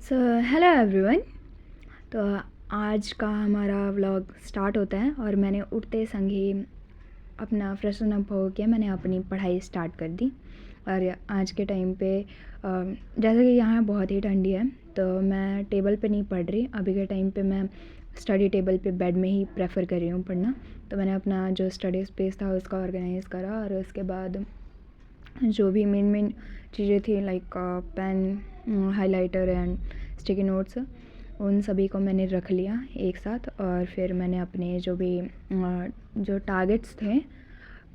So hello everyone. तो आज का हमारा व्लॉग स्टार्ट होता है और मैंने उठते संग ही अपना फ्रेशन अप हो के मैंने अपनी पढ़ाई स्टार्ट कर दी। और आज के टाइम पे जैसे कि यहाँ बहुत ही ठंडी है तो मैं टेबल पे नहीं पढ़ रही। अभी के टाइम पे मैं स्टडी टेबल पे बेड में ही प्रेफर कर रही हूँ पढ़ना। तो मैंने अपना जो स्टडी स्पेस था उसका ऑर्गेनाइज़ करा और उसके बाद जो भी मेन चीज़ें थी like pen, highlighter and sticky notes, उन सभी को मैंने रख लिया एक साथ। और फिर मैंने अपने जो भी जो टारगेट्स थे,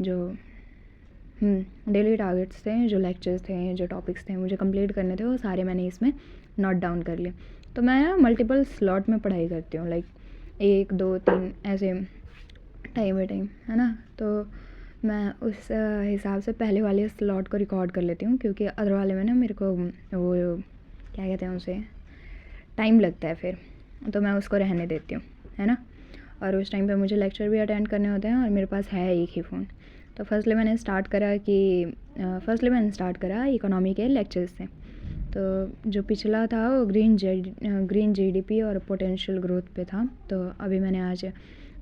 जो डेली टारगेट्स थे, जो लेक्चर्स थे, जो टॉपिक्स थे मुझे कंप्लीट करने थे, वो सारे मैंने इसमें नोट डाउन कर लिए। तो मैं ना मल्टीपल स्लॉट में पढ़ाई करती हूँ, लाइक 1 2 3 ऐसे टाइम बाई टाइम, है ना। तो मैं उस हिसाब से पहले वाले स्लॉट को रिकॉर्ड कर लेती हूँ, क्योंकि अदर वाले में ना मेरे को वो क्या कहते हैं उसे, टाइम लगता है फिर, तो मैं उसको रहने देती हूँ, है ना। और उस टाइम पे मुझे लेक्चर भी अटेंड करने होते हैं और मेरे पास है एक ही फ़ोन। तो फर्स्टली मैंने स्टार्ट करा इकोनॉमी के लेक्चर्स से। तो जो पिछला था वो ग्रीन जीडीपी और पोटेंशियल ग्रोथ पे था। तो अभी मैंने आज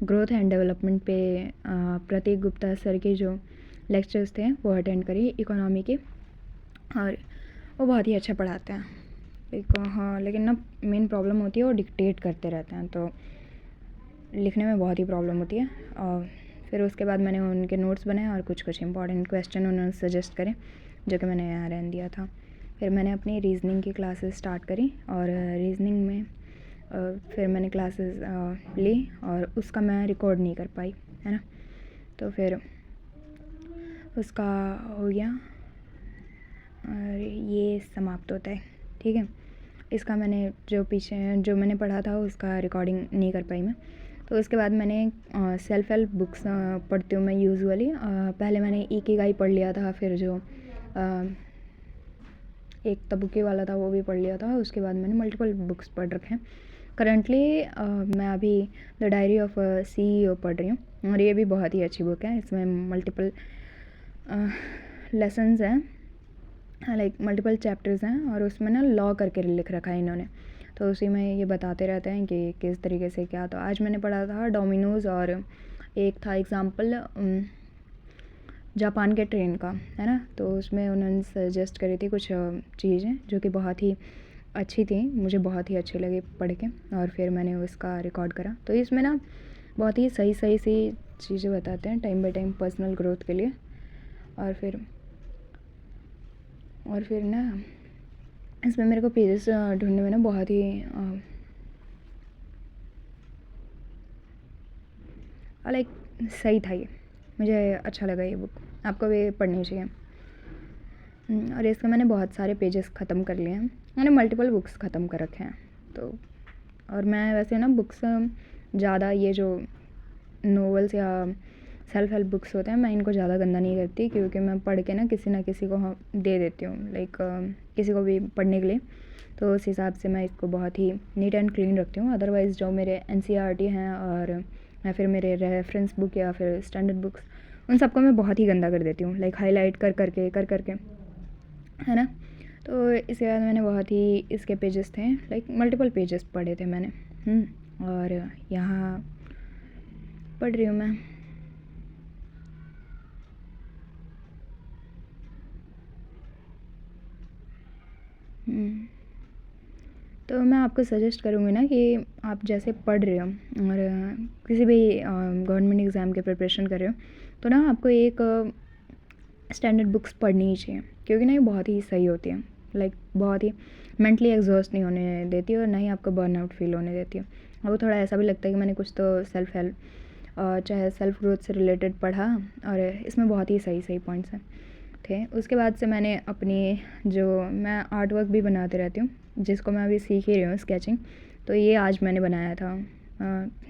ग्रोथ एंड डेवलपमेंट पे प्रतीक गुप्ता सर के जो लेक्चर्स थे वो अटेंड करी इकोनॉमी के, और वो बहुत ही अच्छा पढ़ाते हैं। हाँ, लेकिन ना मेन प्रॉब्लम होती है वो डिक्टेट करते रहते हैं, तो लिखने में बहुत ही प्रॉब्लम होती है। और फिर उसके बाद मैंने उनके नोट्स बनाए और कुछ इंपॉर्टेंट क्वेश्चन उन्होंने सजेस्ट करे जो कि मैंने यहाँ रहने दिया था। फिर मैंने अपनी रीजनिंग की क्लासेस स्टार्ट करी और रीजनिंग में फिर मैंने क्लासेस ली और उसका मैं रिकॉर्ड नहीं कर पाई, है ना। तो फिर उसका हो गया और ये समाप्त होता है, ठीक है। इसका मैंने जो मैंने पढ़ा था उसका रिकॉर्डिंग नहीं कर पाई मैं। तो उसके बाद मैंने सेल्फ हेल्प बुक्स पढ़ती हूँ मैं यूजुअली। पहले मैंने इकिगाई पढ़ लिया था, फिर जो एक तबुकी वाला था वो भी पढ़ लिया था। उसके बाद मैंने मल्टीपल बुक्स पढ़ रखे हैं। करंटली मैं अभी द डायरी ऑफ CEO पढ़ रही हूँ और ये भी बहुत ही अच्छी बुक है। इसमें मल्टीपल लेसन्स हैं, लाइक मल्टीपल चैप्टर्स हैं, और उसमें ना लॉ करके लिख रखा है इन्होंने। तो उसी में ये बताते रहते हैं कि किस तरीके से क्या। तो आज मैंने पढ़ा था डोमिनोज़, और एक था एग्ज़ाम्पल जापान के ट्रेन का, है ना। तो उसमें उन्होंने सजेस्ट करी थी कुछ चीज़ें जो कि बहुत ही अच्छी थी, मुझे बहुत ही अच्छी लगी पढ़ के, और फिर मैंने उसका रिकॉर्ड करा। तो इसमें ना बहुत ही सही सी चीज़ें बताते हैं time by time personal growth के लिए। और फिर ना इसमें मेरे को पेजेस ढूंढने में ना बहुत ही लाइक सही था। ये मुझे अच्छा लगा, ये बुक आपको भी पढ़नी चाहिए। और इसके मैंने बहुत सारे पेजेस ख़त्म कर लिए हैं, मैंने मल्टीपल बुक्स ख़त्म कर रखे हैं। तो और मैं वैसे ना बुक्स ज़्यादा ये जो नोवेल्स या सेल्फ हेल्प बुक्स होते हैं मैं इनको ज़्यादा गंदा नहीं करती, क्योंकि मैं पढ़ के ना किसी को दे देती हूँ, लाइक किसी को भी पढ़ने के लिए। तो उस हिसाब से मैं इसको बहुत ही नीट एंड क्लीन रखती हूँ। अदरवाइज़ जो मेरे NCERT हैं और या फिर मेरे रेफरेंस बुक या फिर स्टैंडर्ड बुक्स, उन सबको मैं बहुत ही गंदा कर देती हूँ, लाइक हाईलाइट कर करके, है ना। तो इसके बाद मैंने बहुत ही इसके पेजेस थे, लाइक मल्टीपल पेजेस पढ़े थे मैंने। और यहाँ पढ़ रही हूँ मैं। तो मैं आपको सजेस्ट करूँगी ना कि आप जैसे पढ़ रहे हो और किसी भी गवर्नमेंट एग्ज़ाम के प्रिपरेशन कर रहे हो, तो ना आपको एक स्टैंडर्ड बुक्स पढ़नी ही चाहिए, क्योंकि ना ये बहुत ही सही होती है, लाइक बहुत ही मेंटली एग्जॉस्ट नहीं होने देती और ना ही आपको बर्नआउट फील होने देती है। और वो थोड़ा ऐसा भी लगता है कि मैंने कुछ तो सेल्फ हेल्प चाहे सेल्फ ग्रोथ से रिलेटेड पढ़ा, और इसमें बहुत ही सही पॉइंट्स हैं थे। उसके बाद से मैंने अपनी मैं आर्ट वर्क भी बनाते रहती हूँ, जिसको मैं अभी सीख ही रही हूँ, स्केचिंग। तो ये आज मैंने बनाया था,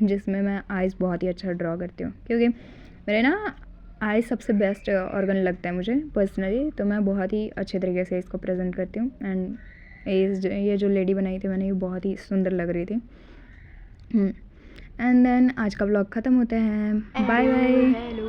जिसमें मैं आइज़ बहुत ही अच्छा ड्रॉ करती हूँ, क्योंकि मेरे ना आइज़ सबसे बेस्ट ऑर्गन लगता है मुझे पर्सनली। तो मैं बहुत ही अच्छे तरीके से इसको प्रेजेंट करती हूँ। एंड ये जो लेडी बनाई थी मैंने, ये बहुत ही सुंदर लग रही थी। एंड देन आज का व्लॉग ख़त्म होता है। Bye bye.